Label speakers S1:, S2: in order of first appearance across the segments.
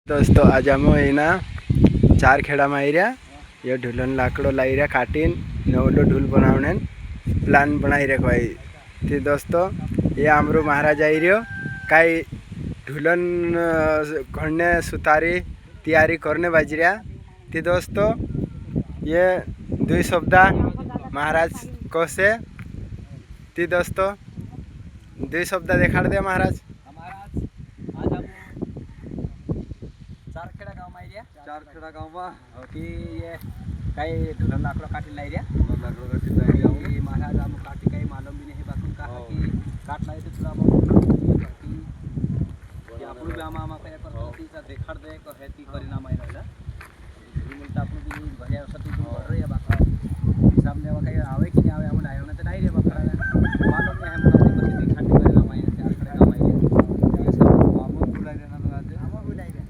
S1: दोस्तों आज हम ना चार खेड़ा में आईरिया ये ढुलन लाकड़ो लाइरिया काटीन नवलो ढुल बनावने प्लान बनाई रखो आई थी। दोस्तों ये आमरू महाराज आई रियो काई ढुलन घड़ने सुतारी तैयारी करने बज रहा थी। दोस्तों ये दुई शब्दा महाराज को से थी। दोस्तों दुई शब्दा देखा दे महाराज।
S2: चारखेड़ा गाँव में
S3: कि ये कई ढुलन लाकड़ो काटी लाई रिया कि महाराज हम काटी कई मालूम भी नहीं बाकुन का कि काट लाई तो पूरा कि आपण भी आमा आमा कया करतो ती सा देखाड दे को हेती परिणाम आई रहला बोलता आपण भी भल्या सती तू कर रे बाका सामने वा कई आवे कि नहीं आवे हम आयो न तो नहीं रे बाका मालूम नहीं हम कति कति देखाड परिणाम आई चारखेड़ा गाँव आई ये सब मामू बुलाई देना तो आज हम बुलाई दे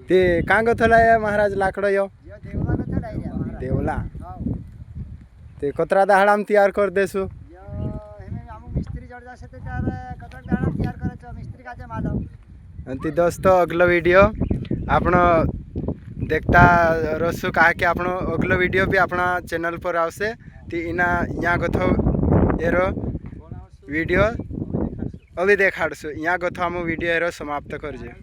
S1: ते कांगो थला है महाराज लाकड़ो यो देवला ते कतरा दहाड़ाम तैयार कर देसु
S2: मिस्त्री जोड़ जासे ते चार कतरा दाड़ा तैयार करे छ मिस्त्री काजे मालूम
S1: अंति। दोस्तों अगलो वीडियो आपण देखता रसु कहा कि आपण अगलो वीडियो भी अपना चैनल पर आवसे ती इना यहाँ गथो एरो वीडियो अभी देखाड़सु यहाँ गथो हम वीडियो एरो समाप्त करजे।